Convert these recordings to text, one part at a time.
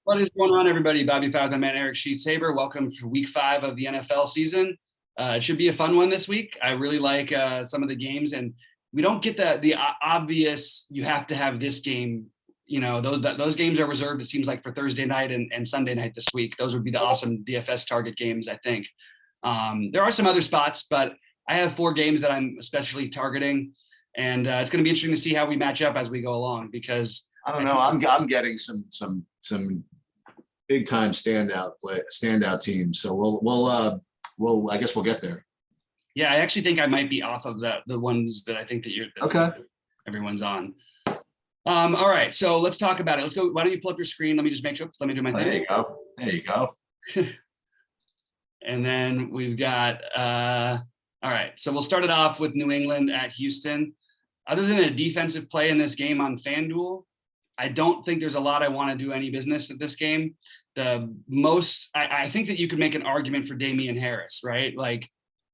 What is going on, everybody? BobbyFi with my man Eric Sheets. Welcome for week 5 of the NFL season. It should be a fun one this week. I really like some of the games, and we don't get the obvious. You have to have this game. You know, those games are reserved. It seems like for Thursday night and Sunday night this week. Those would be the awesome DFS target games, I think. There are some other spots, but I have 4 games that I'm especially targeting, and it's going to be interesting to see how we match up as we go along. Because I don't know. I'm getting some big time standout teams. So we'll I guess we'll get there. Yeah, I actually think I might be off of the ones that I think that Okay. Everyone's on. All right, so let's talk about it. Let's go. Why don't you pull up your screen? Let me just make sure. Let me do my thing. There you go. And then we've got. All right, so we'll start it off with New England at Houston. Other than a defensive play in this game on FanDuel, I don't think there's a lot I want to do any business at this game. The most, I think that you could make an argument for Damian Harris, right? Like,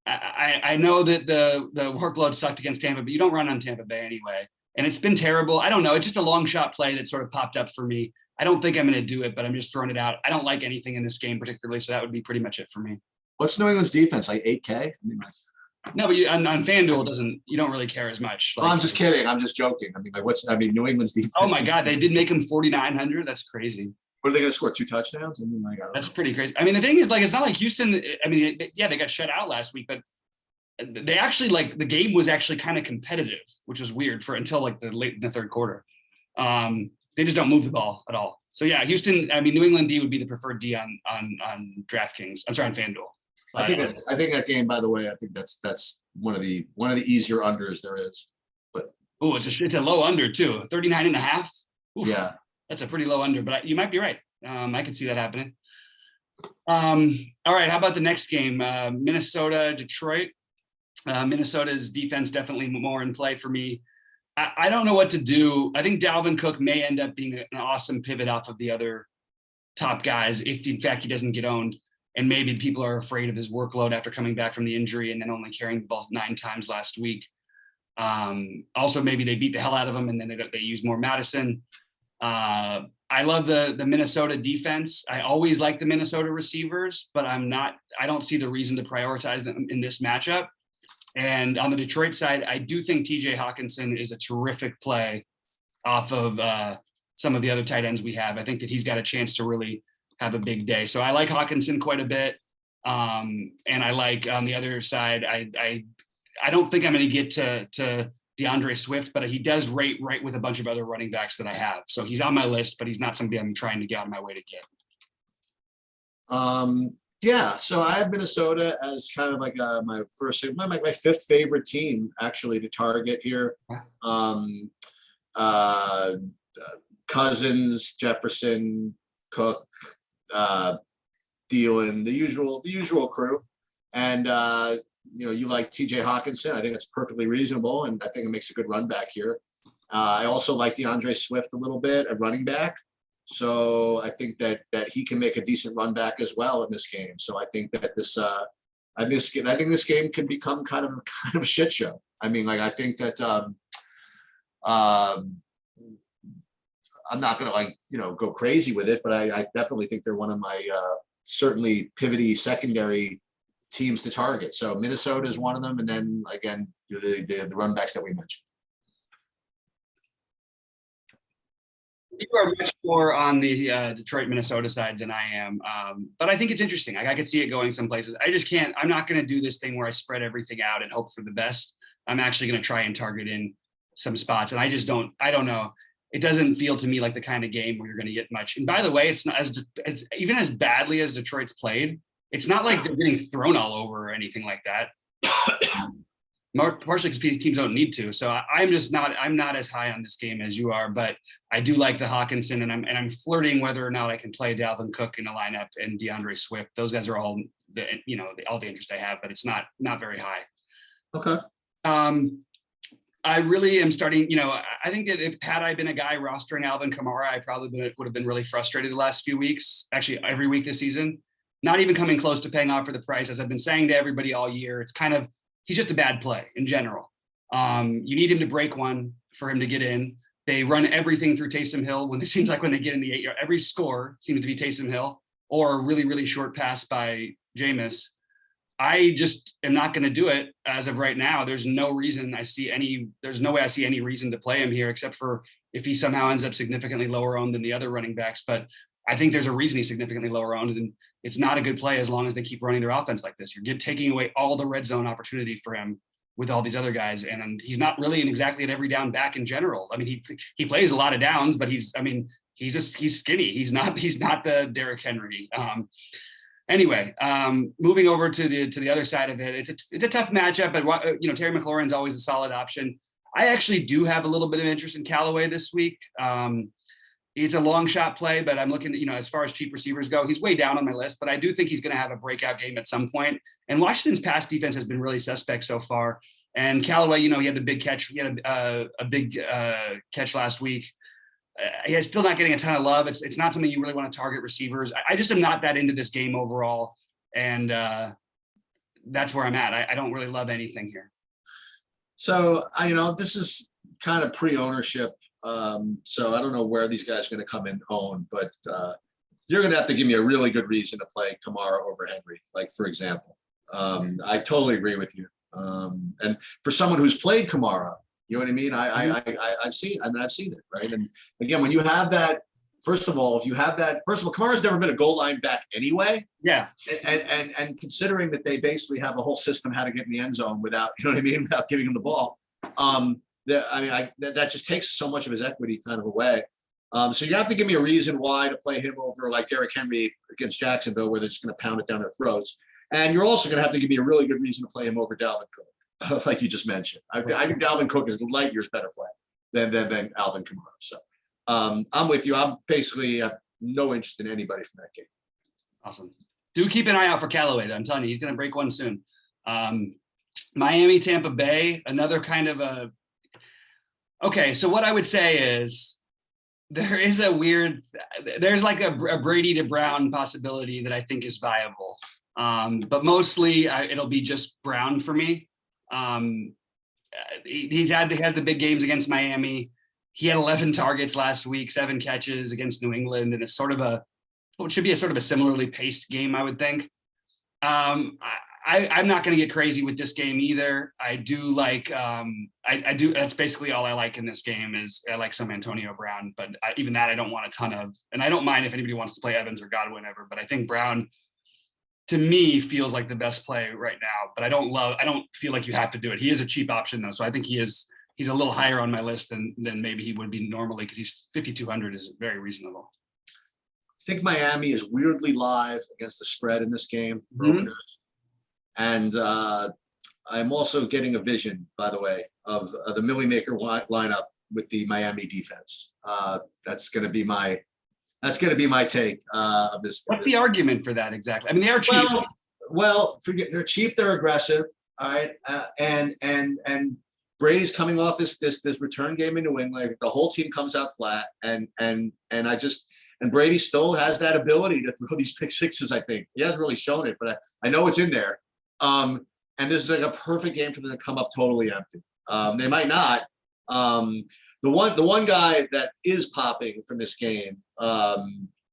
I know that the workload sucked against Tampa, but you don't run on Tampa Bay anyway. And it's been terrible. I don't know. It's just a long shot play that sort of popped up for me. I don't think I'm going to do it, but I'm just throwing it out. I don't like anything in this game particularly, so that would be pretty much it for me. What's New England's defense, like 8K? No, but on FanDuel you don't really care as much. Like, I'm just kidding. I'm just joking. New England's defense. Oh my God, they did make him 4,900. That's crazy. What are they going to score? 2 touchdowns? That's pretty crazy. I mean, the thing is, like, it's not like Houston. I mean, they got shut out last week, but they actually, like, the game was actually kind of competitive, which was weird until like the late in the third quarter. They just don't move the ball at all. So yeah, Houston. I mean, New England D would be the preferred D on DraftKings. I'm sorry, on FanDuel. I think that game, by the way, I think that's one of the easier unders there is. But it's a low under too, 39.5. Oof, yeah, that's a pretty low under, but you might be right. I could see that happening. All right, how about the next game? Minnesota, Detroit. Minnesota's defense definitely more in play for me. I don't know what to do. I think Dalvin Cook may end up being an awesome pivot off of the other top guys if in fact he doesn't get owned. And maybe people are afraid of his workload after coming back from the injury and then only carrying the ball 9 times last week. Also, maybe they beat the hell out of him and then they use more Madison. I love the Minnesota defense. I always like the Minnesota receivers, but I don't see the reason to prioritize them in this matchup. And on the Detroit side, I do think TJ Hawkinson is a terrific play off of some of the other tight ends we have. I think that he's got a chance to really have a big day. So I like Hawkinson quite a bit. And I like on the other side, I don't think I'm going to get to DeAndre Swift, but he does rate right with a bunch of other running backs that I have. So he's on my list, but he's not somebody I'm trying to get out of my way to get. Yeah. So I have Minnesota as kind of like my 5th favorite team actually to target here. Cousins, Jefferson, Cook, Thielen, the usual crew. And you like TJ Hawkinson. I think it's perfectly reasonable, and I think it makes a good run back here. I also like DeAndre Swift a little bit at running back. So I think that he can make a decent run back as well in this game. So I think that I think this game can become kind of a shit show. I mean, like, I think that I'm not going to go crazy with it, but I definitely think they're one of my certainly pivoty secondary teams to target. So Minnesota is one of them, and then again the run backs that we mentioned. You are much more on the Detroit, Minnesota side than I am, but I think it's interesting. I could see it going some places. I just can't. I'm not going to do this thing where I spread everything out and hope for the best. I'm actually going to try and target in some spots, and I just don't. I don't know. It doesn't feel to me like the kind of game where you're going to get much. And by the way, it's not as even as badly as Detroit's played. It's not like they're getting thrown all over or anything like that. Partially because teams don't need to. So I'm not as high on this game as you are, but I do like the Hawkinson, and I'm flirting whether or not I can play Dalvin Cook in a lineup and DeAndre Swift. Those guys are all all the interest I have, but it's not very high. Okay. I really am starting, I think that had I been a guy rostering Alvin Kamara, I probably would have been really frustrated the last few weeks, actually every week this season, not even coming close to paying off for the price. As I've been saying to everybody all year, it's kind of, he's just a bad play in general. You need him to break one for him to get in. They run everything through Taysom Hill when it seems like when they get in the 8-yard, every score seems to be Taysom Hill or a really, really short pass by Jameis. I just am not going to do it as of right now. There's no reason there's no way I see any reason to play him here, except for if he somehow ends up significantly lower owned than the other running backs. But I think there's a reason he's significantly lower owned, and it's not a good play as long as they keep running their offense like this. You're taking away all the red zone opportunity for him with all these other guys. And he's not really exactly an every down back in general. I mean, he plays a lot of downs, but he's skinny. He's not the Derrick Henry. Anyway, moving over to the other side of it, it's a tough matchup, but Terry McLaurin's always a solid option. I actually do have a little bit of interest in Callaway this week. It's a long shot play, but I'm looking, as far as cheap receivers go, he's way down on my list, but I do think he's going to have a breakout game at some point. And Washington's pass defense has been really suspect so far. And Callaway, he had the big catch. He had a big catch last week. He's still not getting a ton of love. It's not something you really want to target receivers. I just am not that into this game overall. And that's where I'm at. I don't really love anything here. So, this is kind of pre-ownership. So I don't know where these guys are going to come in own, but you're going to have to give me a really good reason to play Kamara over Henry, like, for example. I totally agree with you. And for someone who's played Kamara, you know what I mean? I've seen it, right? And again, when you have that, first of all, Kamara's never been a goal line back anyway. Yeah. And considering that they basically have a whole system how to get in the end zone without, without giving him the ball. That just takes so much of his equity kind of away. So you have to give me a reason why to play him over like Derrick Henry against Jacksonville, where they're just going to pound it down their throats. And you're also going to have to give me a really good reason to play him over Dalvin Cook, like you just mentioned. I think Dalvin Cook is light years better play than Alvin Kamara. So I'm with you. I'm basically have no interest in anybody from that game. Awesome. Do keep an eye out for Callaway, though. I'm telling you, he's going to break one soon. Miami, Tampa Bay, another kind of a. Okay, so what I would say is there's like a Brady to Brown possibility that I think is viable. But mostly it'll be just Brown for me. He has the big games against Miami. He had 11 targets last week, 7 catches against New England, and it's it should be a sort of a similarly paced game, I would think. I'm not going to get crazy with this game either. I do like, that's basically all I like in this game is I like some Antonio Brown, but even that I don't want a ton of, and I don't mind if anybody wants to play Evans or Godwin ever, but I think Brown to me feels like the best play right now, but I don't feel like you have to do it. He is a cheap option though. So I think he's a little higher on my list than maybe he would be normally, because he's 5,200 is very reasonable. I think Miami is weirdly live against the spread in this game. Mm-hmm. And I'm also getting a vision, by the way, of the Millie Maker lineup with the Miami defense. That's going to be my take of this. What's the argument for that exactly? I mean, they are cheap. Well, forget they're cheap. They're aggressive. All right, and Brady's coming off this return game in New England. The whole team comes out flat, and Brady still has that ability to throw these pick sixes. I think he hasn't really shown it, but I know it's in there. And this is like a perfect game for them to come up totally empty. They might not. The one guy that is popping from this game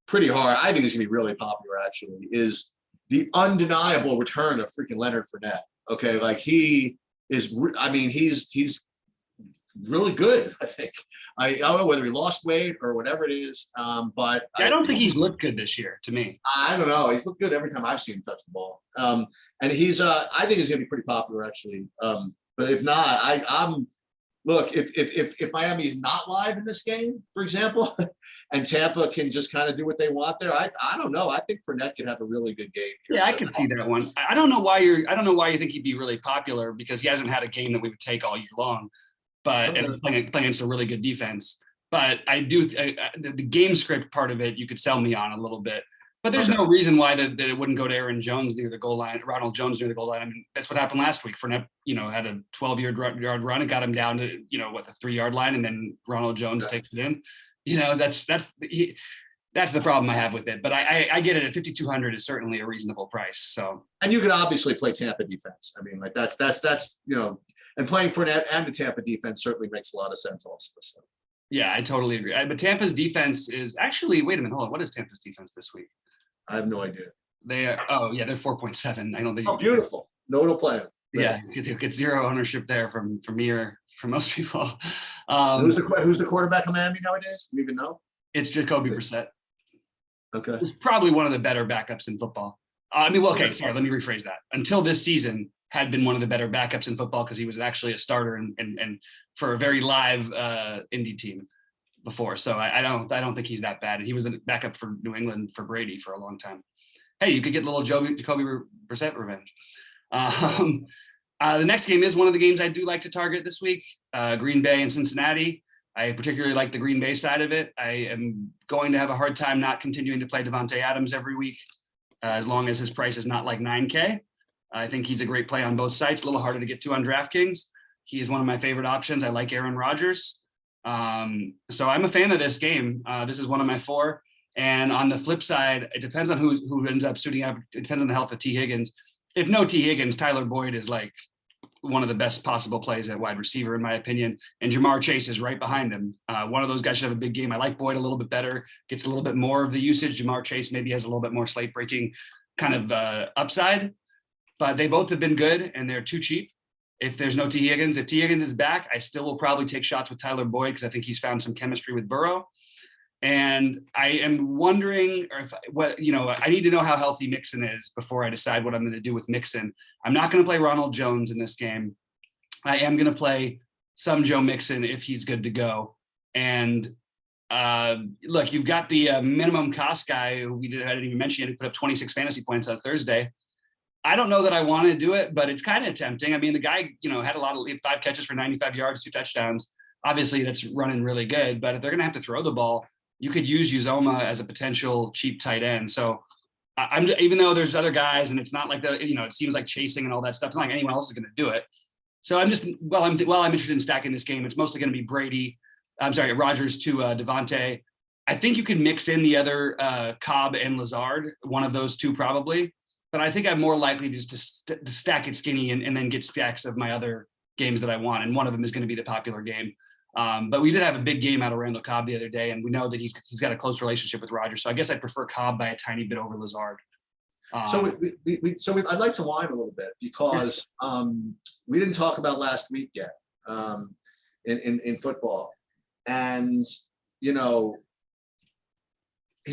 pretty hard, I think is gonna be really popular actually, is the undeniable return of freaking Leonard Fournette. Okay, like he is. I mean, he's really good. I think. I don't know whether he lost weight or whatever it is, but I don't think he's looked good this year to me. I don't know. He's looked good every time I've seen him touch the ball. And he's I think he's going to be pretty popular actually. But if not, I'm look, if Miami is not live in this game, for example, and Tampa can just kind of do what they want there, I don't know. I think Fournette could have a really good game here. Yeah, I can see that one. I don't know why you think he'd be really popular, because he hasn't had a game that we would take all year long. But and playing against a really good defense. But I do the game script part of it, you could sell me on a little bit. But there's no reason why that it wouldn't go to Aaron Jones near the goal line, Ronald Jones near the goal line. I mean, that's what happened last week. Fournette, had a 12-yard run and got him down to, the 3-yard line, and then Ronald Jones takes it in. That's the problem I have with it. But I get it at 5,200 is certainly a reasonable price. So, and you could obviously play Tampa defense. I mean, like that's and playing Fournette and the Tampa defense certainly makes a lot of sense also. So. Yeah, I totally agree. But Tampa's defense is actually, wait a minute, hold on. What is Tampa's defense this week? I have no idea. They are, oh yeah, they're 4.7. I don't think. Oh, beautiful. No one will play him. Yeah, you get zero ownership there from me or from most people. Who's the quarterback of Miami nowadays? Do you even know? It's Jacoby Brissett. Okay. He's probably one of the better backups in football. I mean, well, okay, sorry, let me rephrase that. Until this season, had been one of the better backups in football because he was actually a starter and for a very live indie team before. So I don't think he's that bad. And he was a backup for New England for Brady for a long time. Hey, you could get little Jacoby Brissett revenge. The next game is one of the games I do like to target this week, Green Bay and Cincinnati. I particularly like the Green Bay side of it. I am going to have a hard time not continuing to play Davante Adams every week, as long as his price is not like 9K. I think he's a great play on both sites, a little harder to get to on DraftKings. He is one of my favorite options. I like Aaron Rodgers. So I'm a fan of this game. This is one of my 4. And on the flip side, it depends on who ends up suiting up. It depends on the health of T. Higgins. If no T. Higgins, Tyler Boyd is like one of the best possible plays at wide receiver, in my opinion. And Jamar Chase is right behind him. One of those guys should have a big game. I like Boyd a little bit better, gets a little bit more of the usage. Jamar Chase maybe has a little bit more slate breaking kind of upside, but they both have been good and they're too cheap. If there's no T. Higgins, if T. Higgins is back, I still will probably take shots with Tyler Boyd because I think he's found some chemistry with Burrow. And I am wondering I need to know how healthy Mixon is before I decide what I'm going to do with Mixon. I'm not going to play Ronald Jones in this game. I am going to play some Joe Mixon if he's good to go. And look, you've got the minimum cost guy who I didn't even mention yet, who put up 26 fantasy points on Thursday. I don't know that I want to do it, but it's kind of tempting. I mean, the guy, had 5 catches for 95 yards, 2 touchdowns. Obviously, that's running really good. But if they're going to have to throw the ball, you could use Uzoma as a potential cheap tight end. So I'm even though there's other guys and it's not like it seems like chasing and all that stuff. It's not like anyone else is going to do it. So I'm interested in stacking this game. It's mostly going to be Rodgers to Devontae. I think you could mix in the other Cobb and Lazard, one of those two probably. But I think I'm more likely just to stack it skinny and then get stacks of my other games that I want. And one of them is going to be the popular game. But we did have a big game out of Randall Cobb the other day, and we know that he's got a close relationship with Rodgers. So I guess I prefer Cobb by a tiny bit over Lazard. So I'd like to whine a little bit because we didn't talk about last week yet in football, and he's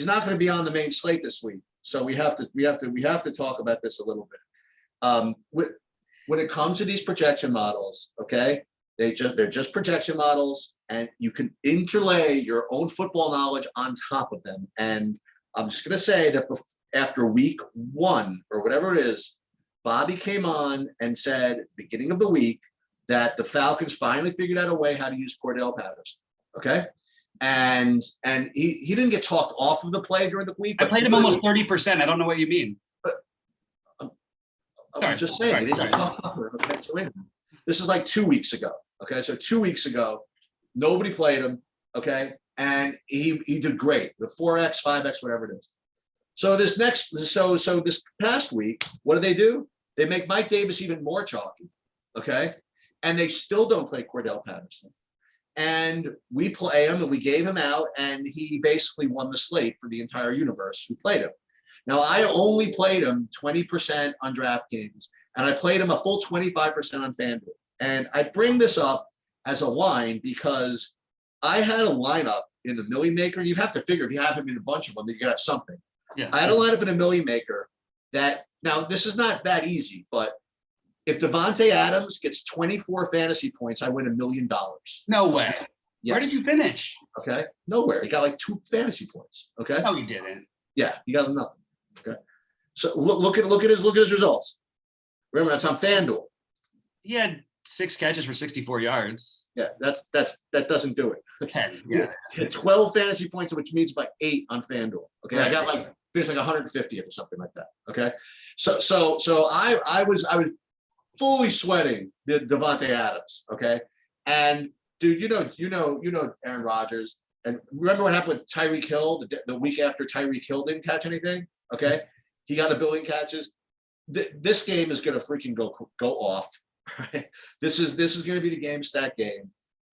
not going to be on the main slate this week. So we have to talk about this a little bit. When it comes to these projection models, okay. They're just projection models, and you can interlay your own football knowledge on top of them. And I'm just going to say that after week 1 or whatever it is, Bobby came on and said at the beginning of the week that the Falcons finally figured out a way how to use Cordell Patterson. Okay. And he didn't get talked off of the play during the week. I played him almost 30%. I don't know what you mean. I'm just saying, he didn't get talked off of it. Okay, so wait a minute. This is like 2 weeks ago. Okay, so 2 weeks ago, nobody played him. Okay, and he did great. The 4x, 5x, whatever it is. So this past week, what do? They make Mike Davis even more chalky. Okay, and they still don't play Cordell Patterson. And we play him, and we gave him out, and he basically won the slate for the entire universe who played him. Now I only played him 20% on DraftKings, and I played him a full 25% on FanDuel. And I bring this up as a whine because I had a lineup in the Millie Maker. You have to figure if you have him in a bunch of them, then you're gonna have something. Yeah. I had a lineup in a Millie Maker that now this is not that easy, but if Davante Adams gets 24 fantasy points, I win $1 million. No way. Yes. Where did you finish? Okay, nowhere. He got like 2 fantasy points. Okay. No, he didn't. Yeah, he got nothing. Okay. So look at his results. Remember, that's on FanDuel. He had 6 catches for 64 yards. Yeah, that doesn't do it. 10. Yeah. He had 12 fantasy points, which means like 8 on FanDuel. Okay, right. I got finished like 150 or something like that. Okay, so I was fully sweating the Davante Adams. Okay, and dude, you know Aaron Rodgers, and remember what happened with Tyreek Hill the week after Tyreek Hill didn't catch anything. Okay, he got 1 billion catches. This game is going to freaking go off. Right? This is going to be the game stack game,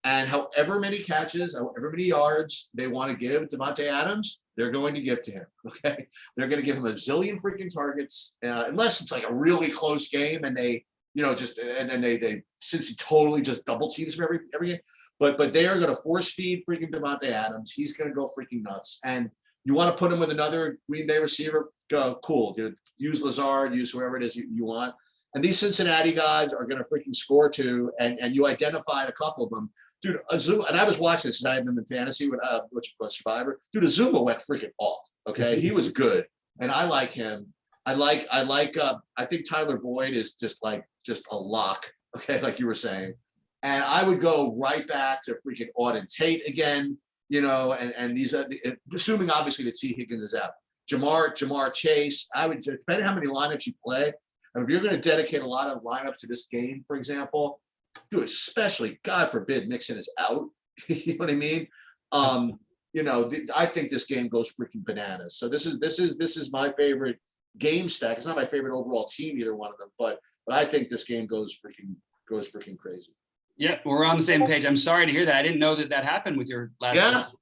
And however many catches, however many yards they want to give Davante Adams, they're going to give to him. Okay, they're going to give him a zillion freaking targets, unless it's like a really close game and they, and then they since he totally just double teams him every game. But they are going to force feed freaking Davante Adams. He's going to go freaking nuts. And you want to put him with another Green Bay receiver? Go, cool. Use Lazard, use whoever it is you want. And these Cincinnati guys are going to freaking score too. And you identified a couple of them. Dude, Azuma, and I was watching this because I had him in fantasy with which was Survivor. Dude, Azuma went freaking off. Okay, he was good, and I like him. I think Tyler Boyd is just a lock. Okay, like you were saying, and I would go right back to freaking Auden Tate again. And these are assuming obviously that T Higgins is out. Jamar Chase. I would, depending on how many lineups you play, and if you're going to dedicate a lot of lineups to this game, for example. Dude, especially, God forbid, Mixon is out. You know what I mean? I think this game goes freaking bananas. So this is my favorite game stack. It's not my favorite overall team, either one of them, but I think this game goes freaking crazy. Yeah, we're on the same page. I'm sorry to hear that. I didn't know that happened with your last.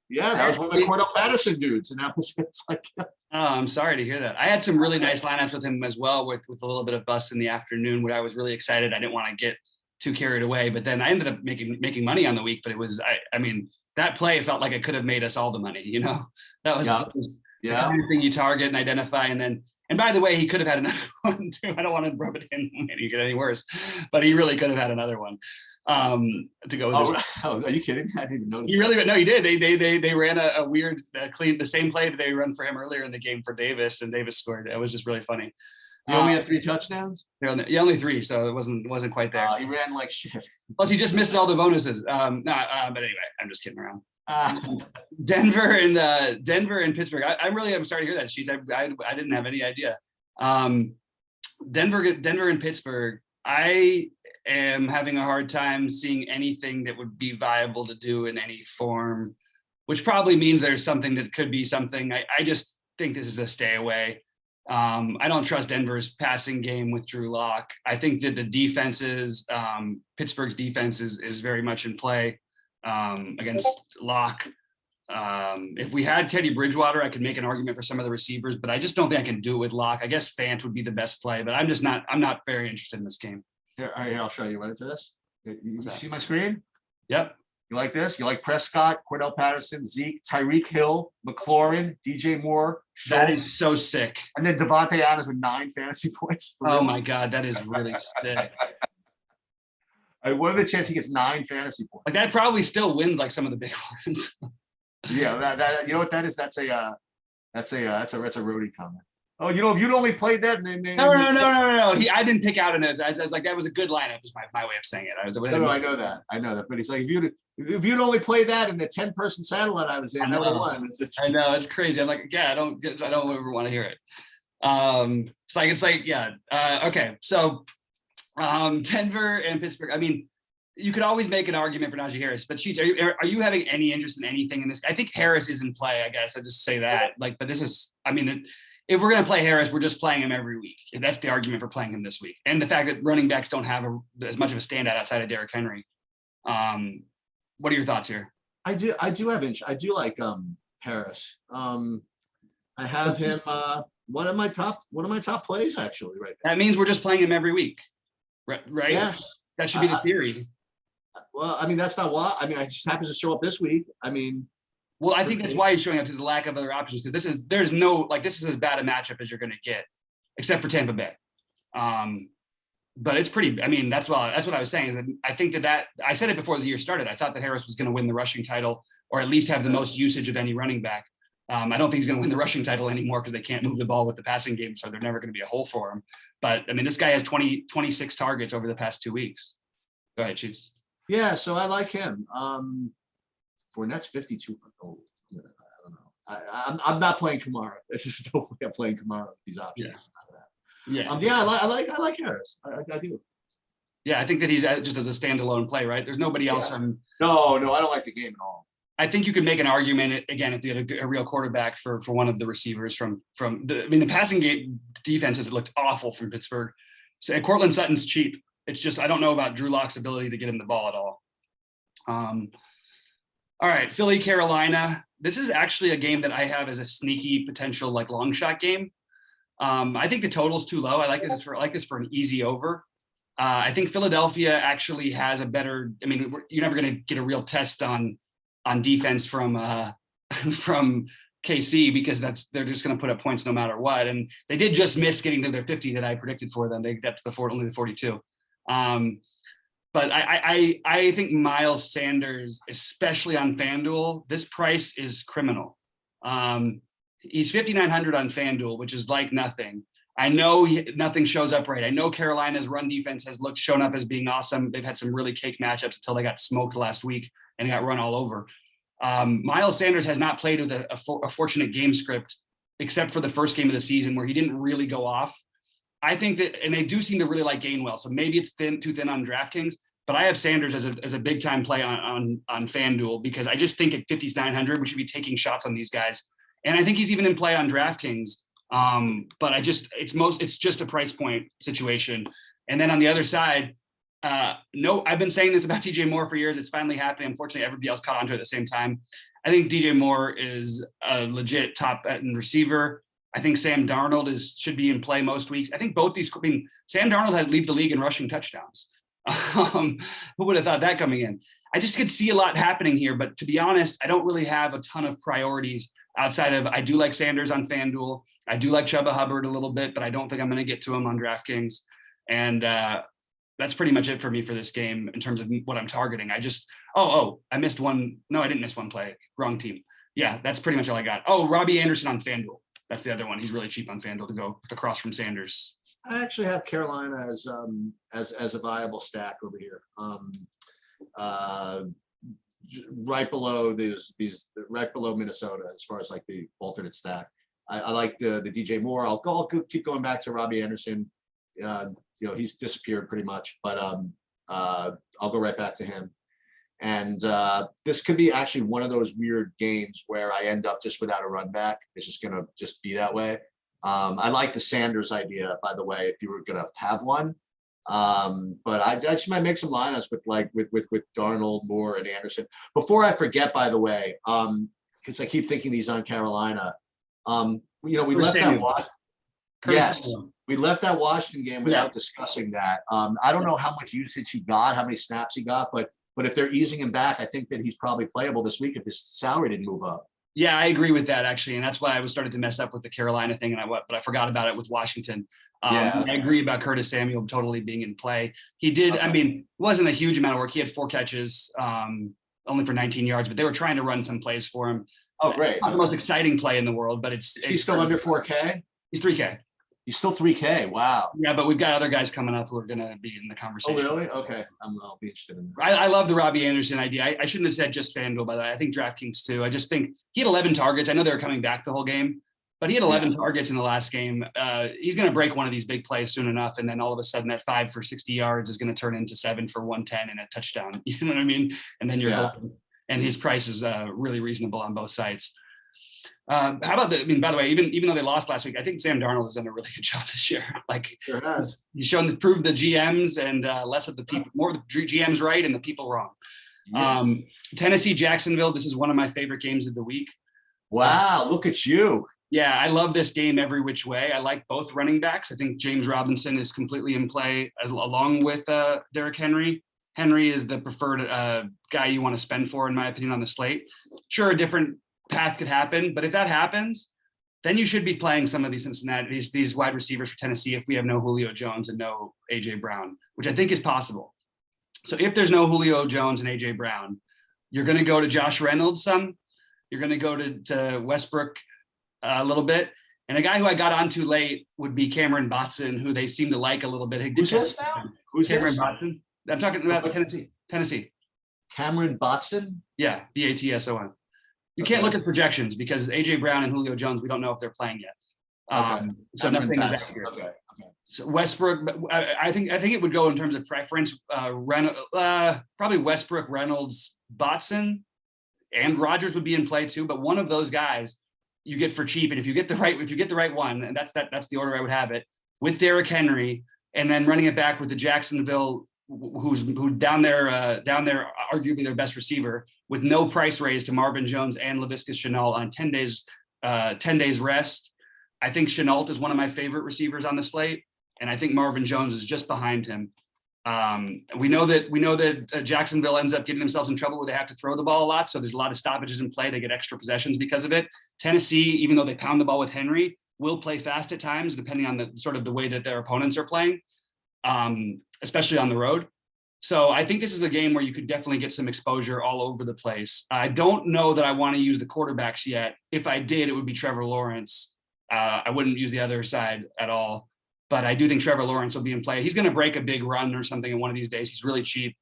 Yeah, that was one of the Cordell Patterson dudes, and it's like. Oh, I'm sorry to hear that. I had some really nice lineups with him as well, with a little bit of bust in the afternoon, where I was really excited. I didn't want to get too carried away, but then I ended up making money on the week. But it was, I mean, that play felt like it could have made us all the money. That was the kind of thing you target and identify. And by the way, he could have had another one too. I don't want to rub it in and get any worse, but he really could have had another one to go with. Are you kidding? I didn't even notice. He really, no, he did. They ran a weird the same play that they run for him earlier in the game for Davis, and Davis scored. It was just really funny. He only had 3 touchdowns? Yeah, only 3, so it wasn't quite there. He ran like shit. Plus, he just missed all the bonuses. But anyway, I'm just kidding around. Denver and Pittsburgh. I'm sorry to hear that, Sheets. I didn't have any idea. Denver and Pittsburgh. I am having a hard time seeing anything that would be viable to do in any form, which probably means there's something that could be something. I just think this is a stay away. I don't trust Denver's passing game with Drew Lock. I think that the defenses, Pittsburgh's defense is very much in play against Lock. If we had Teddy Bridgewater, I could make an argument for some of the receivers, but I just don't think I can do it with Lock. I guess Fant would be the best play, but I'm not very interested in this game. Here, I'll show you. Ready for this? You see my screen? Yep. You like this? You like Prescott, Cordell Patterson, Zeke, Tyreek Hill, McLaurin, DJ Moore. Schultz, that is so sick. And then Davante Adams with 9 fantasy points. Oh my God, that is really sick. What are the chances he gets 9 fantasy points? Like that probably still wins like some of the big ones. Yeah, that you know what that is? That's a roadie comment. Oh, if you'd only played that, then no. I didn't pick out another. I was like, that was a good lineup. Is my way of saying it. I know that. But he's like, if you'd only played that in the 10-person satellite I was in, I know it's crazy. I'm like, yeah, I don't ever want to hear it. Okay. So, Denver and Pittsburgh. I mean, you could always make an argument for Najee Harris, but Sheets, are you having any interest in anything in this? I think Harris is in play. I guess I just say that. But this is. I mean. If we're going to play Harris, we're just playing him every week. That's the argument for playing him this week. And the fact that running backs don't have as much of a standout outside of Derrick Henry. What are your thoughts here? I do like Harris. I have him one of my top plays actually right now. That means we're just playing him every week. Right? Yes. That should be the theory. Well, I mean, that's not why. I mean, it just happens to show up this week. I mean, well, I think that's why he's showing up, is the lack of other options, because this is as bad a matchup as you're going to get, except for Tampa Bay. But it's pretty. I mean, that's what I was saying, is that I think that I said it before the year started. I thought that Harris was going to win the rushing title, or at least have the most usage of any running back. I don't think he's going to win the rushing title anymore because they can't move the ball with the passing game, so they're never going to be a hole for him. But I mean, this guy has 26 targets over the past 2 weeks. Go ahead, Chiefs. Yeah, so I like him. Fournette's 52. Oh, I don't know. I'm not playing Kamara. There's just no way I'm playing Kamara with these options. Yeah. I like Harris. I do. Yeah, I think that he's just as a standalone play, right? There's nobody else on. No, I don't like the game at all. I think you could make an argument again if you had a real quarterback for one of the receivers from the passing game defenses have looked awful from Pittsburgh. So Cortland Sutton's cheap. It's just I don't know about Drew Lock's ability to get him the ball at all. All right, Philly, Carolina. This is actually a game that I have as a sneaky potential like long shot game. I think the total's too low. I like this for an easy over. I think Philadelphia actually has a better. I mean, you're never going to get a real test on defense from from KC because they're just going to put up points no matter what. And they did just miss getting to their 50 that I predicted for them. They got to only the 42. But I think Miles Sanders, especially on FanDuel, this price is criminal. He's 5,900 on FanDuel, which is like nothing. I know nothing shows up right. I know Carolina's run defense has shown up as being awesome. They've had some really cake matchups until they got smoked last week and got run all over. Miles Sanders has not played with a fortunate game script, except for the first game of the season where he didn't really go off. I think that, and they do seem to really like Gainwell. So maybe it's too thin on DraftKings, but I have Sanders as a big time play on FanDuel because I just think at 5,900, we should be taking shots on these guys. And I think he's even in play on DraftKings. But it's just a price point situation. And then on the other side, no, I've been saying this about DJ Moore for years. It's finally happening. Unfortunately, everybody else caught onto it at the same time. I think DJ Moore is a legit top end receiver. I think Sam Darnold should be in play most weeks. I think both these. I mean, Sam Darnold has led the league in rushing touchdowns. Who would have thought that coming in? I just could see a lot happening here, but to be honest, I don't really have a ton of priorities outside of I do like Sanders on FanDuel. I do like Chuba Hubbard a little bit, but I don't think I'm going to get to him on DraftKings. And that's pretty much it for me for this game in terms of what I'm targeting. I just I missed one. No, I didn't miss one play. Wrong team. Yeah, that's pretty much all I got. Oh, Robbie Anderson on FanDuel. That's the other one. He's really cheap on FanDuel to go across from Sanders. I actually have Carolina as a viable stack over here. Right below these right below Minnesota as far as like the alternate stack. I like the DJ Moore. I'll keep going back to Robbie Anderson. He's disappeared pretty much, but I'll go right back to him. And this could be actually one of those weird games where I end up just without a run back. It's just gonna be that way. I like the Sanders idea, by the way, if you were gonna have one. But I just might make some lineups with Darnold, Moore, and Anderson. Before I forget, by the way, because I keep thinking he's on Carolina. We left that Washington game without discussing that. I don't know how much usage he got, how many snaps he got, but if they're easing him back, I think that he's probably playable this week if his salary didn't move up. Yeah, I agree with that actually, and that's why I was starting to mess up with the Carolina thing, but I forgot about it with Washington. I agree about Curtis Samuel totally being in play. He did. Okay. I mean, it wasn't a huge amount of work. He had 4 catches, only for 19 yards, but they were trying to run some plays for him. Oh, great! Not the most exciting play in the world, but he's still under 4K. He's 3K. He's still 3K. Wow. Yeah, but we've got other guys coming up who are going to be in the conversation. Oh, really? Okay. I'll be interested in that. I love the Robbie Anderson idea. I shouldn't have said just FanDuel, by the way. I think DraftKings too. I just think he had 11 targets. I know they were coming back the whole game, but he had 11 targets in the last game. He's going to break one of these big plays soon enough. And then all of a sudden that 5 for 60 yards is going to turn into 7 for 110 and a touchdown. You know what I mean? And then and his price is really reasonable on both sides. How about by the way, even though they lost last week, I think Sam Darnold has done a really good job this year. Sure has. He's proved the GMs and less of the people, more of the GMs right and the people wrong. Yeah. Tennessee, Jacksonville. This is one of my favorite games of the week. Wow, look at you. Yeah, I love this game every which way. I like both running backs. I think James Robinson is completely in play along with Derrick Henry. Henry is the preferred guy you want to spend for, in my opinion, on the slate. Sure, a different path could happen, but if that happens, then you should be playing some of these these wide receivers for Tennessee if we have no Julio Jones and no AJ Brown, which I think is possible. So if there's no Julio Jones and AJ Brown, you're going to go to Josh Reynolds some, you're going to go to Westbrook a little bit, and a guy who I got onto late would be Cameron Botson, who they seem to like a little bit. Who's this now? Who's Cameron this? Botson? I'm talking about Tennessee. Cameron Botson? Yeah, Batson. You can't look at projections because AJ Brown and Julio Jones, we don't know if they're playing yet. So nothing is accurate. Okay. So Westbrook, I think it would go in terms of preference. Probably Westbrook, Reynolds, Botson, and Rodgers would be in play too. But one of those guys you get for cheap, and if you get the right one, and that's the order I would have it with Derrick Henry, and then running it back with the Jacksonville who down there, arguably their best receiver, with no price raise to Marvin Jones and Laviska Shenault on 10 days rest. I think Shenault is one of my favorite receivers on the slate, and I think Marvin Jones is just behind him. We know that Jacksonville ends up getting themselves in trouble where they have to throw the ball a lot. So there's a lot of stoppages in play. They get extra possessions because of it. Tennessee, even though they pound the ball with Henry, will play fast at times, depending on the sort of the way that their opponents are playing, especially on the road. So I think this is a game where you could definitely get some exposure all over the place. I don't know that I want to use the quarterbacks yet. If I did, it would be Trevor Lawrence. I wouldn't use the other side at all. But I do think Trevor Lawrence will be in play. He's going to break a big run or something in one of these days. He's really cheap.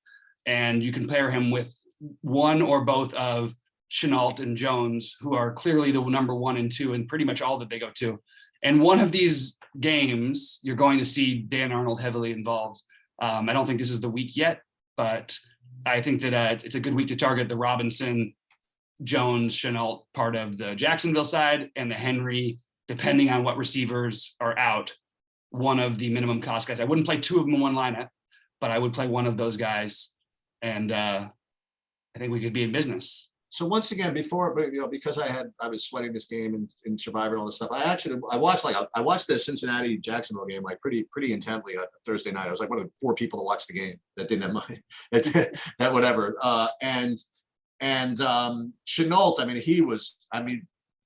And you can pair him with one or both of Shenault and Jones, who are clearly the number 1 and 2 in pretty much all that they go to. And one of these games, you're going to see Dan Arnold heavily involved. I don't think this is the week yet, but I think that it's a good week to target the Robinson, Jones, Shenault part of the Jacksonville side, and the Henry, depending on what receivers are out, one of the minimum cost guys. I wouldn't play 2 of them in one lineup, but I would play one of those guys. And I think we could be in business. So once again, because I was sweating this game in Survivor and all this stuff. I watched the Cincinnati Jacksonville game like pretty intently on Thursday night. I was like one of the 4 people to watch the game that didn't have my that whatever. And Shenault,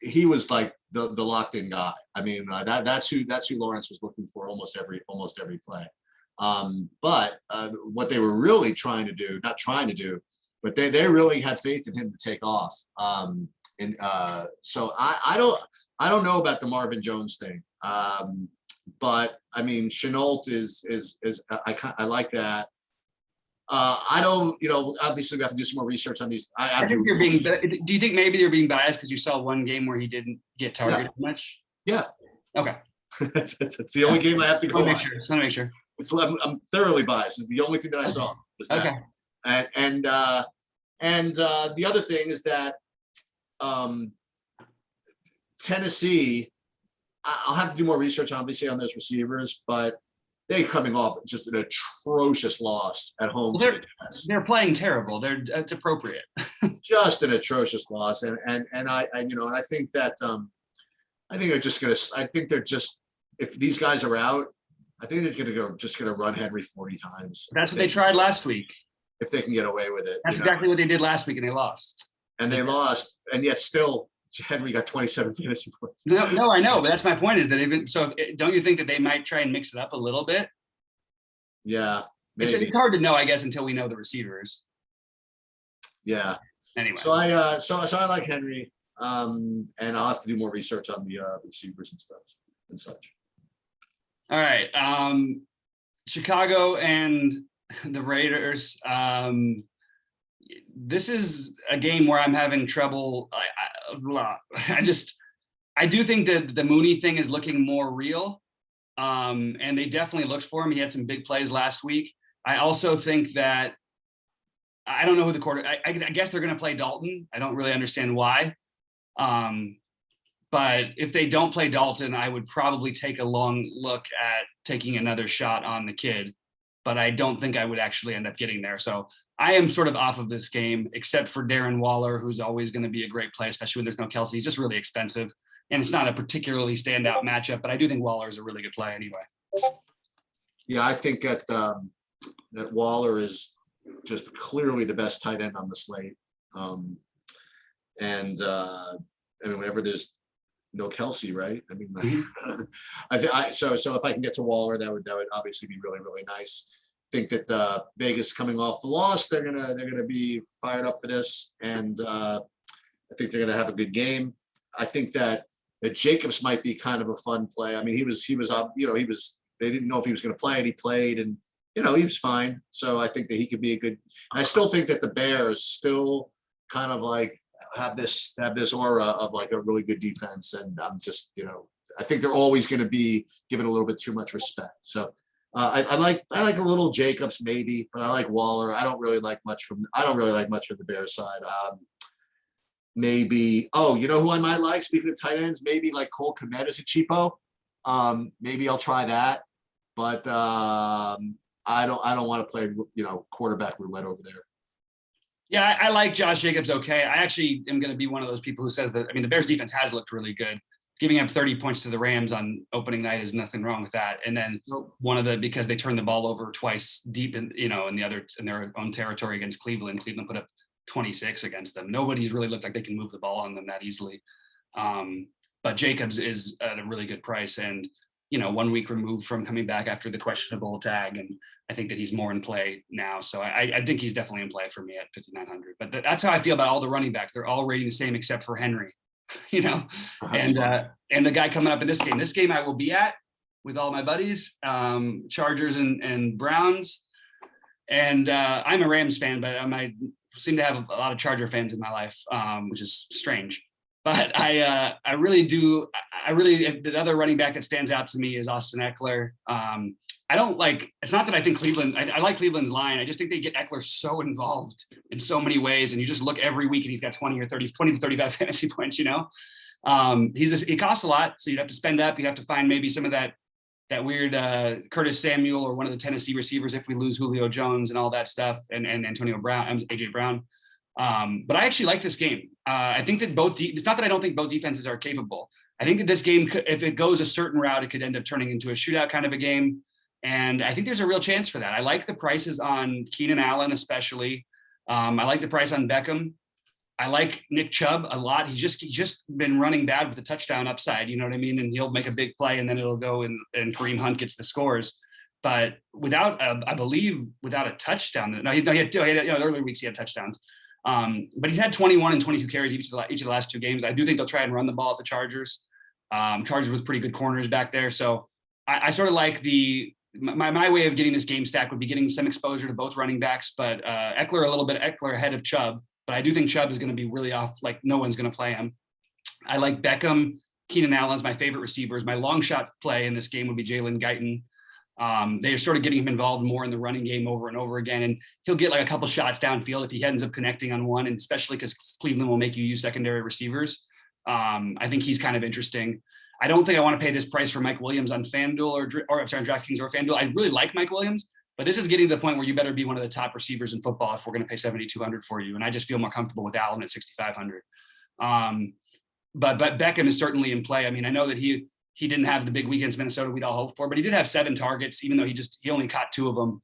he was like the locked in guy. That's who Lawrence was looking for almost every play. But what they were really but they really had faith in him to take off. So I don't know about the Marvin Jones thing. But Shenault is I like that. I don't, obviously we have to do some more research on these. I think you're being, do you think maybe you're being biased because you saw one game where he didn't get targeted much? Yeah. Okay. It's the only game I have to go on. Just want to make sure. I'm thoroughly biased. It's the only thing that I saw. Okay. And the other thing is that Tennessee, I'll have to do more research obviously on those receivers, but they coming off just an atrocious loss at home. Well, they're playing terrible. It's appropriate. Just an atrocious loss, and I think that if these guys are out, I think they're just gonna run Henry 40 times. That's what they tried last week. If they can get away with it. That's exactly what they did last week, and they lost. And yet still Henry got 27 fantasy points. No, I know, but that's my point. Is that don't you think that they might try and mix it up a little bit? Yeah, maybe. It's hard to know, I guess, until we know the receivers. Yeah. Anyway. So I like Henry, and I'll have to do more research on the receivers and stuff and such. All right, Chicago and the Raiders. This is a game where I'm having trouble. I do think that the Mooney thing is looking more real. And they definitely looked for him. He had some big plays last week. I also think that I don't know who the quarterback. I guess they're going to play Dalton. I don't really understand why. But if they don't play Dalton, I would probably take a long look at taking another shot on the kid. But I don't think I would actually end up getting there. So I am sort of off of this game, except for Darren Waller, who's always going to be a great play, especially when there's no Kelsey. He's just really expensive. And it's not a particularly standout matchup, but I do think Waller is a really good play anyway. Yeah, I think that Waller is just clearly the best tight end on the slate. Whenever there's no Kelsey, right? So if I can get to Waller, that would obviously be really, really nice. Think that Vegas coming off the loss, they're gonna be fired up for this, and I think they're gonna have a good game. I think that Jacobs might be kind of a fun play. They didn't know if he was going to play, and he played, and he was fine. So I think that he could be a good. I still think that the Bears still kind of like have this aura of like a really good defense, and I'm just I think they're always going to be given a little bit too much respect. So I like a little Jacobs maybe, but I like Waller. I don't really like much from the Bears side. Maybe, who I might like, speaking of tight ends, maybe like Cole Kmet as a cheapo. Maybe I'll try that. But I I don't want to play, quarterback roulette over there. Yeah, I like Josh Jacobs. Okay. I actually am going to be one of those people who says that, I mean, the Bears defense has looked really good. Giving up 30 points to the Rams on opening night is nothing wrong with that. And then because they turned the ball over twice deep in their own territory against Cleveland. Cleveland put up 26 against them. Nobody's really looked like they can move the ball on them that easily. But Jacobs is at a really good price, and 1 week removed from coming back after the questionable tag, and I think that he's more in play now. So I think he's definitely in play for me at 5,900. But that's how I feel about all the running backs. They're all rating the same except for Henry, and the guy coming up in this game. This game I will be at with all my buddies, Chargers and Browns. And I'm a Rams fan, but I seem to have a lot of Charger fans in my life, which is strange. But I really do. The other running back that stands out to me is Austin Eckler. I don't like, it's not that I think Cleveland, I like Cleveland's line. I just think they get Eckler so involved in so many ways. And you just look every week and he's got 20 to 35 fantasy points, he costs a lot. So you'd have to spend up. You'd have to find maybe some of that weird Curtis Samuel or one of the Tennessee receivers if we lose Julio Jones and all that stuff, and Antonio Brown, AJ Brown. But I actually like this game. I think that it's not that I don't think both defenses are capable. I think that this game, if it goes a certain route, it could end up turning into a shootout kind of a game. And I think there's a real chance for that. I like the prices on Keenan Allen, especially. I like the price on Beckham. I like Nick Chubb a lot. He's just been running bad with the touchdown upside. You know what I mean? And he'll make a big play and then it'll go and Kareem Hunt gets the scores. But without a touchdown, he had earlier weeks he had touchdowns. But he's had 21 and 22 carries each of the last two games. I do think they'll try and run the ball at the Chargers. Chargers with pretty good corners back there. So I sort of like my way of getting this game stack would be getting some exposure to both running backs, but Eckler ahead of Chubb. But I do think Chubb is going to be really off. Like no one's going to play him. I like Beckham. Keenan Allen is my favorite receivers. My long shot play in this game would be Jalen Guyton. They're sort of getting him involved more in the running game over and over again. And he'll get like a couple shots downfield if he ends up connecting on one, and especially because Cleveland will make you use secondary receivers. I think he's kind of interesting. I don't think I want to pay this price for Mike Williams on FanDuel or I'm sorry, on DraftKings or FanDuel. I really like Mike Williams, but this is getting to the point where you better be one of the top receivers in football if we're going to pay $7,200 for you. And I just feel more comfortable with Allen at $6,500. But Beckham is certainly in play. I mean, I know that he didn't have the big weekends Minnesota we'd all hoped for, but he did have 7 targets, even though he only caught 2 of them.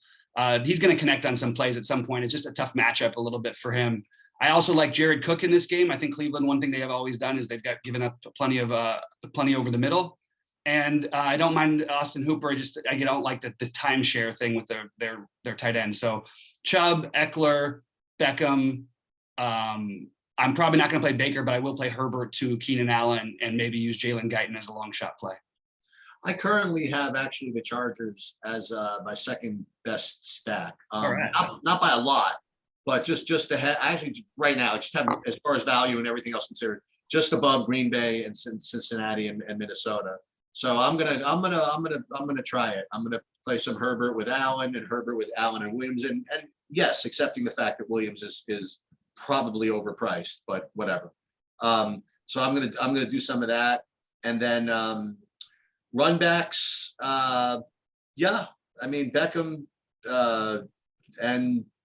He's going to connect on some plays at some point. It's just a tough matchup a little bit for him. I also like Jared Cook in this game. I think Cleveland, one thing they have always done is they've given up plenty over the middle. And I don't mind Austin Hooper. I don't like the timeshare thing with their tight end. So Chubb, Eckler, Beckham. I'm probably not going to play Baker, but I will play Herbert to Keenan Allen and maybe use Jalen Guyton as a long shot play. I currently have actually the Chargers as my second best stack. Right. Not by a lot, but just to have actually right now, just have as far as value and everything else considered, just above Green Bay and Cincinnati and Minnesota. So I'm gonna try it. I'm gonna play some Herbert with Allen and Herbert with Allen and Williams, and yes, accepting the fact that Williams is probably overpriced, but whatever. So I'm gonna do some of that, and then run backs. Yeah, I mean Beckham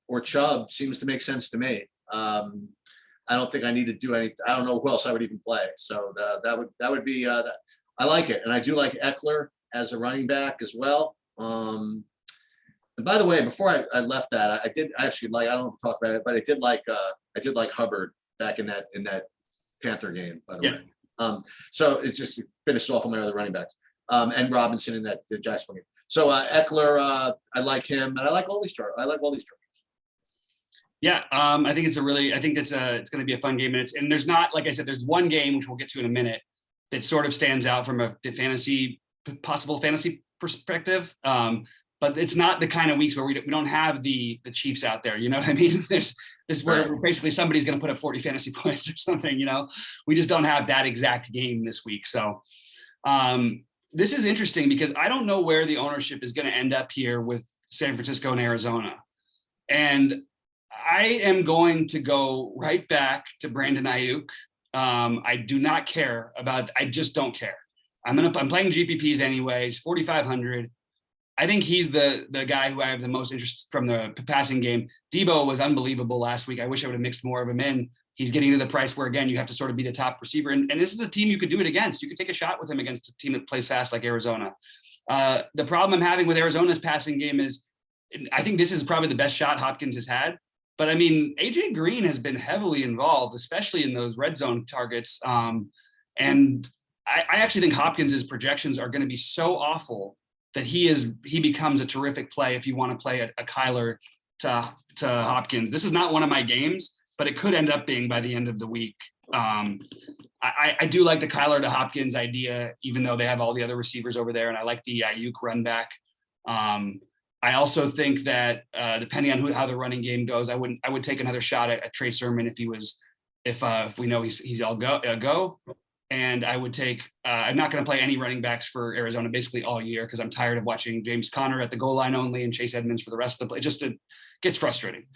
or Chubb seems to make sense to me. I don't think I need to do anything. I don't know who else I would even play. So that would be. I like it, and I do like Eckler as a running back as well. And by the way, before I left that, I did actually like. I don't want to talk about it, but I did like Hubbard back in that Panther game. By the way, so it just finished off on my other running backs, and Robinson in that Jacksonville game. So Eckler, I like him, and I like all these targets. Yeah, I think it's going to be a fun game, and there's not, like I said, there's one game which we'll get to in a minute that sort of stands out from a possible fantasy perspective. But it's not the kind of weeks where we don't have the Chiefs out there. You know what I mean? There's where basically somebody's going to put up 40 fantasy points or something. We just don't have that exact game this week. So this is interesting because I don't know where the ownership is going to end up here with San Francisco and Arizona. And I am going to go right back to Brandon Ayuk. I do not care I just don't care. I'm playing GPPs anyways, 4,500. I think he's the guy who I have the most interest from the passing game. Debo was unbelievable last week. I wish I would have mixed more of him in. He's getting to the price where, again, you have to sort of be the top receiver. And this is the team you could do it against. You could take a shot with him against a team that plays fast like Arizona. The problem I'm having with Arizona's passing game is I think this is probably the best shot Hopkins has had. But I mean, AJ Green has been heavily involved, especially in those red zone targets. And I actually think Hopkins's projections are going to be so awful that he becomes a terrific play if you want to play a Kyler to Hopkins. This is not one of my games, but it could end up being by the end of the week. I do like the Kyler to Hopkins idea, even though they have all the other receivers over there, and I like the Ayuk run back. I also think that depending on how the running game goes, I would take another shot at Trey Sermon if we know he's all go. And I would take, I'm not going to play any running backs for Arizona basically all year because I'm tired of watching James Conner at the goal line only and Chase Edmonds for the rest of the play. It gets frustrating.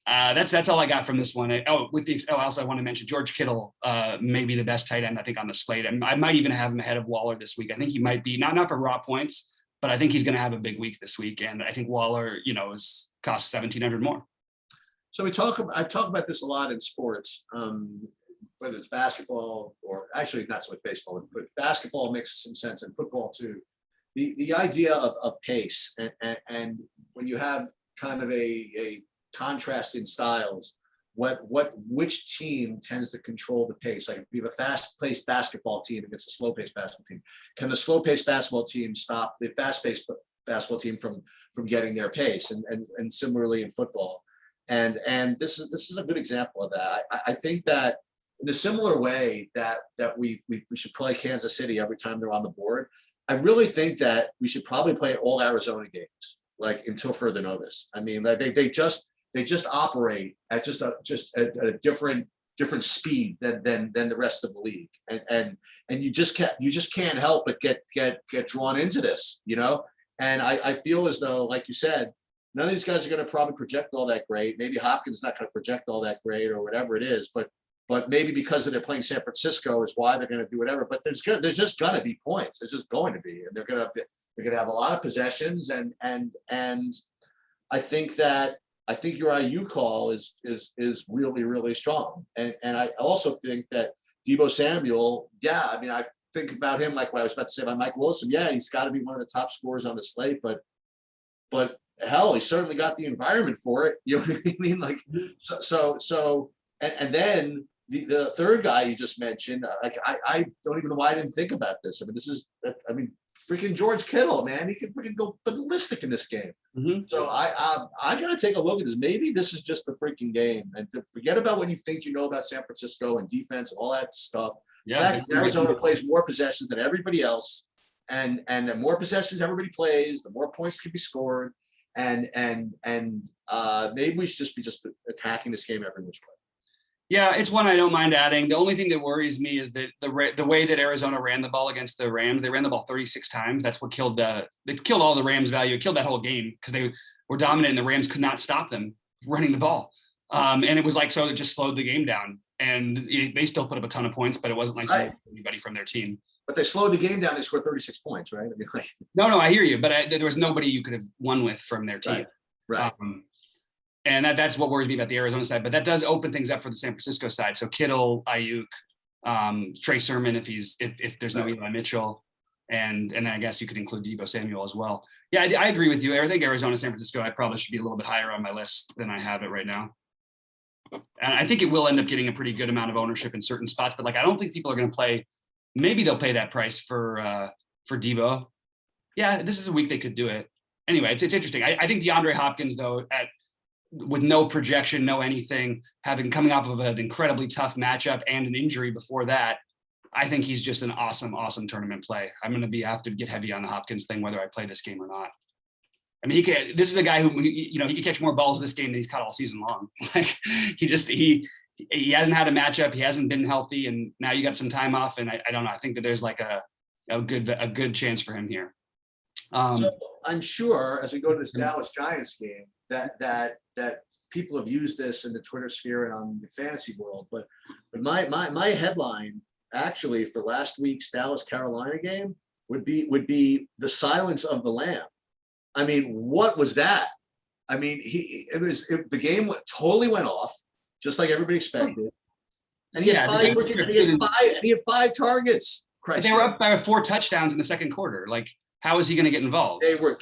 That's all I got from this one. I also want to mention George Kittle, maybe the best tight end, I think, on the slate. I might even have him ahead of Waller this week. I think he might be, not for raw points, but I think he's going to have a big week this week. And I think Waller, costs $1,700 more. So I talk about this a lot in sports, whether it's basketball or actually not so much baseball, but basketball makes some sense and football too. The idea of pace and when you have kind of a contrast in styles, which team tends to control the pace? Like if you have a fast-paced basketball team against a slow-paced basketball team, can the slow-paced basketball team stop the fast-paced basketball team from getting their pace? And similarly in football. And this is a good example of that. I think that in a similar way that we should play Kansas City every time they're on the board, I really think that we should probably play all Arizona games, like until further notice. I mean, they just operate at just a different speed than the rest of the league, and you just can't help but get drawn into this, And I feel as though, like you said, none of these guys are going to probably project all that great. Maybe Hopkins not going to project all that great or whatever it is, but maybe because they're playing San Francisco is why they're going to do whatever. But there's just going to be points. There's just going to be, and they're going to have a lot of possessions, and I think your IU call is really, really strong. And I also think that Deebo Samuel, I mean, I think about him like what I was about to say about Mike Wilson. Yeah, he's got to be one of the top scorers on the slate, but hell, he certainly got the environment for it. You know what I mean? Like, and then the third guy you just mentioned, like I don't even know why I didn't think about this. I mean, freaking George Kittle, man, he can freaking go ballistic in this game. Mm-hmm. So I gotta take a look at this. Maybe this is just the freaking game, and to forget about what you think you know about San Francisco and defense and all that stuff. Yeah, in fact, Arizona plays more possessions than everybody else, and the more possessions everybody plays, the more points can be scored. And maybe we should just be attacking this game every which way. Yeah, it's one I don't mind adding. The only thing that worries me is that the way that Arizona ran the ball against the Rams, they ran the ball 36 times. That's what killed all the Rams value. It killed that whole game because they were dominant and the Rams could not stop them running the ball. And it was like, so it just slowed the game down. And they still put up a ton of points, but it wasn't like anybody from their team. But they slowed the game down. They scored 36 points, right? I mean, like, no, I hear you. But there was nobody you could have won with from their team. Right. And that's what worries me about the Arizona side. But that does open things up for the San Francisco side. So Kittle, Ayuk, Trey Sermon, if there's no Eli Mitchell, and then I guess you could include Deebo Samuel as well. Yeah, I agree with you. I think Arizona, San Francisco, I probably should be a little bit higher on my list than I have it right now. And I think it will end up getting a pretty good amount of ownership in certain spots. But like, I don't think people are going to play. Maybe they'll pay that price for Deebo. Yeah, this is a week they could do it. Anyway, it's interesting. I think DeAndre Hopkins, though, with no projection, no anything, coming off of an incredibly tough matchup and an injury before that, I think he's just an awesome, awesome tournament play. I'm going to have to get heavy on the Hopkins thing, whether I play this game or not. I mean, this is a guy who, he can catch more balls this game than he's caught all season long. Like he hasn't had a matchup. He hasn't been healthy. And now you got some time off. And I don't know. I think that there's like a good chance for him here. So I'm sure as we go to this Dallas Giants game that people have used this in the Twitter sphere and on the fantasy world, but my headline actually for last week's Dallas Carolina game would be the silence of the Lamb. I mean, what was that? I mean, the game totally went off, just like everybody expected. And he had he had five targets. But they were up by 4 touchdowns in the second quarter. Like, how is he going to get involved? They were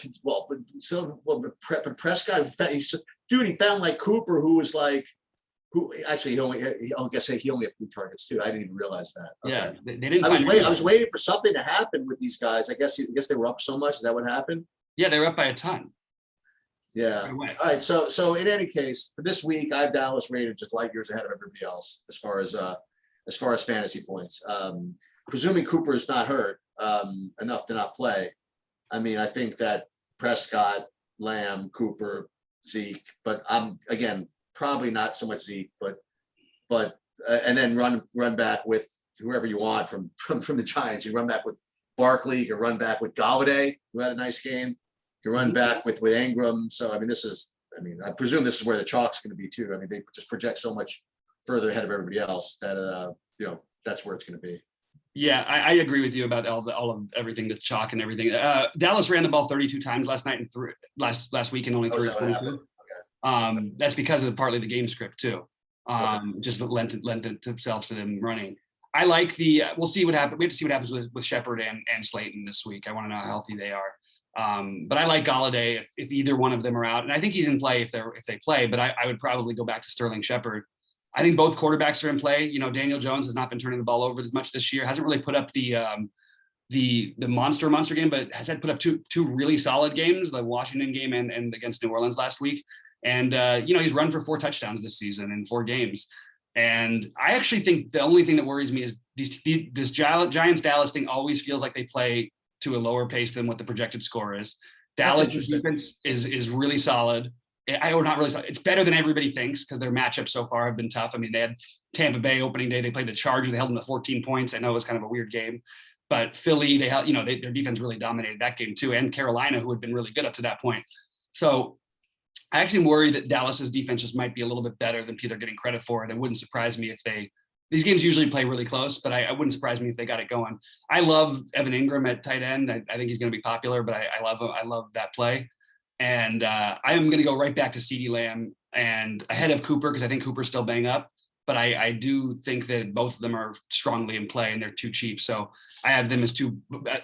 but Prescott, he found like Cooper, who was like, he only had 3 targets too. I didn't even realize that. Okay. Yeah, they didn't. I was waiting for something to happen with these guys. I guess they were up so much. Is that what happened? Yeah, they were up by a ton. Yeah. All right. So in any case, for this week, I have Dallas rated just light years ahead of everybody else as far as fantasy points. Presuming Cooper is not hurt enough to not play. I mean, I think that Prescott, Lamb, Cooper, Zeke, but I'm again probably not so much Zeke, but and then run back with whoever you want from the Giants. You run back with Barkley, you can run back with Galladay, who had a nice game. You run back with Ingram. So I I presume this is where the chalk's going to be too. I mean, they just project so much further ahead of everybody else that that's where it's going to be. Yeah, I agree with you about all of everything, the chalk and everything. Dallas ran the ball 32 times last night and last week and only threw 22. Okay. That's because of partly the game script too. Just lent itself to them running. I like we'll see what happens. We have to see what happens with Shepard and Slayton this week. I want to know how healthy they are. But I like Galladay if either one of them are out, and I think he's in play if they play. But I would probably go back to Sterling Shepard. I think both quarterbacks are in play. You know, Daniel Jones has not been turning the ball over as much this year. Hasn't really put up the monster game, but has had put up two really solid games, the Washington game and against New Orleans last week. And he's run for 4 touchdowns this season in 4 games. And I actually think the only thing that worries me is this Giants Dallas thing always feels like they play to a lower pace than what the projected score is. Dallas' defense is really solid. Or not really solid. It's better than everybody thinks because their matchups so far have been tough. I mean, they had Tampa Bay opening day. They played the Chargers. They held them to 14 points. I know it was kind of a weird game. But Philly, they held, their defense really dominated that game too. And Carolina, who had been really good up to that point. So I actually worry that Dallas's defense just might be a little bit better than people are getting credit for. And it wouldn't surprise me if these games usually play really close, but I wouldn't surprise me if they got it going. I love Evan Ingram at tight end. I think he's going to be popular, but I love him. I love that play. And I am going to go right back to CeeDee Lamb and ahead of Cooper because I think Cooper's still banged up. But I do think that both of them are strongly in play and they're too cheap. So I have them as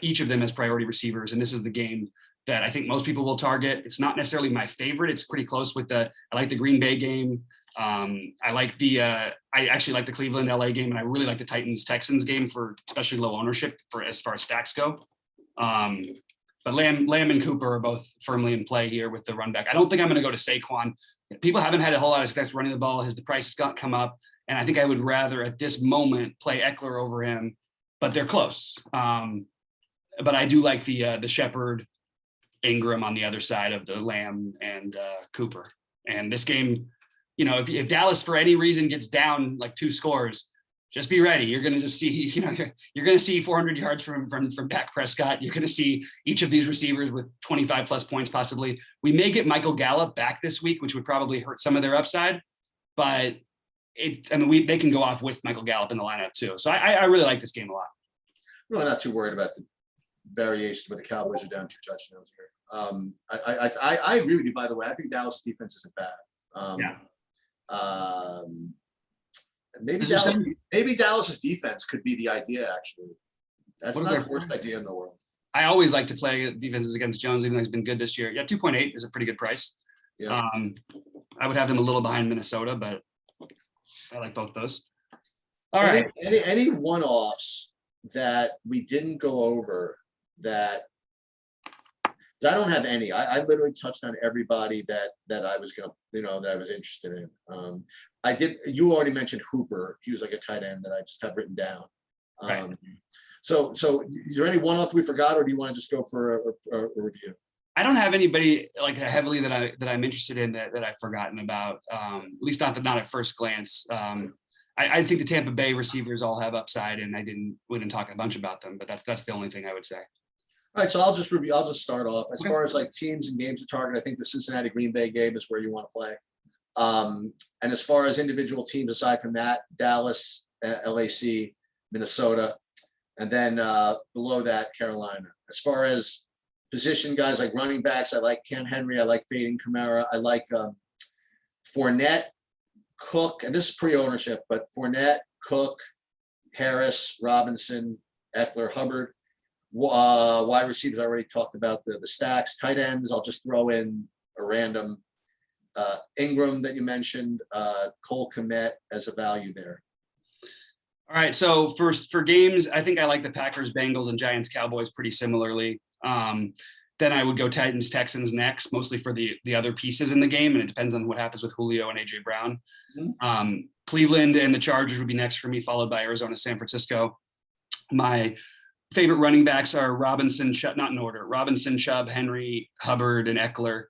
each of them as priority receivers. And this is the game that I think most people will target. It's not necessarily my favorite. It's pretty close with I like the Green Bay game. I actually like the Cleveland LA game, and I really like the Titans Texans game for especially low ownership for as far as stacks go. But Lamb and Cooper are both firmly in play here with the run back. I don't think I'm going to go to Saquon. People haven't had a whole lot of success running the ball. The price has come up, and I think I would rather at this moment play Eckler over him, but they're close. But I do like the Shepard, Ingram on the other side of the Lamb and Cooper. And this game, if Dallas for any reason gets down like 2 scores, just be ready. You're going to just see, you're going to see 400 yards from Dak Prescott. You're going to see each of these receivers with 25 plus points possibly. We may get Michael Gallup back this week, which would probably hurt some of their upside, but they can go off with Michael Gallup in the lineup too. So I really like this game a lot. I'm really not too worried about the variation, but the Cowboys are down 2 touchdowns here. I agree with you, by the way. I think Dallas' defense isn't bad. Maybe Dallas's defense could be the idea, actually. That's not the worst idea in the world. I always like to play defenses against Jones, even though he's been good this year. Yeah, 2.8 is a pretty good price. Yeah. I would have him a little behind Minnesota, but I like both those. All right. Any one-offs that we didn't go over that I don't have any. I literally touched on everybody that I was gonna, that I was interested in. I did. You already mentioned Hooper. He was like a tight end that I just have written down. Right. So is there any one-off we forgot, or do you want to just go for a review? I don't have anybody like heavily that I'm interested in that I've forgotten about. At least not at first glance. I think the Tampa Bay receivers all have upside, and we didn't talk a bunch about them, but that's the only thing I would say. All right, so I'll just start off. As far as like teams and games to target, I think the Cincinnati Green Bay game is where you want to play. And as far as individual teams, aside from that, Dallas, LAC, Minnesota, And then below that, Carolina. As far as position guys like running backs, I like Ken Henry. I like Fading Kamara. I like Fournette, Cook, and this is pre-ownership, but Fournette, Cook, Harris, Robinson, Eckler, Hubbard. Wide receivers, I already talked about the stacks. Tight ends, I'll just throw in a random Ingram that you mentioned, Cole Kmet as a value there. All right, so for games, I think I like the Packers, Bengals, and Giants, Cowboys pretty similarly. Then I would go Titans, Texans next, mostly for the other pieces in the game, and it depends on what happens with Julio and AJ Brown. Mm-hmm. Cleveland and the Chargers would be next for me, followed by Arizona, San Francisco. My favorite running backs are Robinson, not in order, Robinson, Chubb, Henry, Hubbard, and Eckler.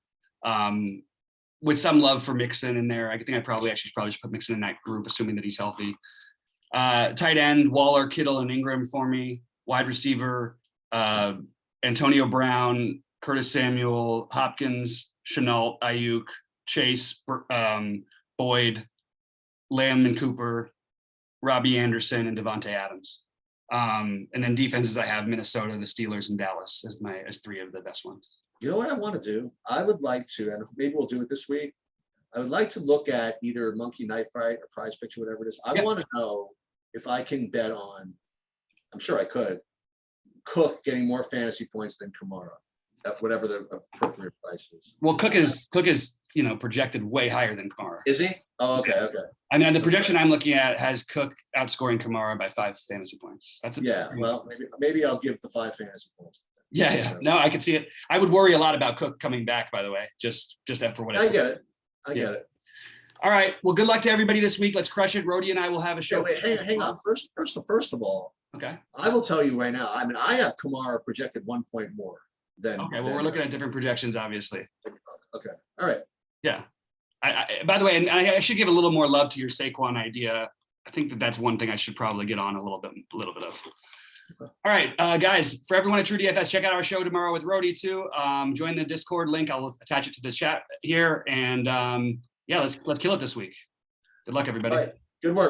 With some love for Mixon in there. I think I probably should put Mixon in that group, assuming that he's healthy. Tight end, Waller, Kittle, and Ingram for me. Wide receiver, Antonio Brown, Curtis Samuel, Hopkins, Shenault, Ayuk, Chase, Boyd, Lamb and Cooper, Robbie Anderson, and Devontae Adams. And then defenses, I have Minnesota, the Steelers, and Dallas as three of the best ones. You know what I want to do? I would like to, and maybe we'll do it this week. I would like to look at either Monkey Knife Fight or Prize Picture, whatever it is. I want to know if I can bet on, I'm sure I could, Cook getting more fantasy points than Kamara at whatever the appropriate price is. Well, Cook is projected way higher than Kamara. Is he? Oh, okay. I mean, the projection I'm looking at has Cook outscoring Kamara by 5 fantasy points. Well, maybe I'll give the 5 fantasy points. Yeah. No, I can see it. I would worry a lot about Cook coming back, by the way, just after what I get it. I get it. All right. Well, good luck to everybody this week. Let's crush it. Rhodey and I will have a show. Wait, hang on. First of all, okay. I will tell you right now. I mean, I have Kamara projected 1 point more than. Okay. Well, we're looking at different projections, obviously. Okay. All right. Yeah. By the way, and I should give a little more love to your Saquon idea. I think that's one thing I should probably get on a little bit of. All right, guys, for everyone at True DFS, check out our show tomorrow with Rhodey too. Join the Discord link. I'll attach it to the chat here. And let's kill it this week. Good luck, everybody. All right. Good work.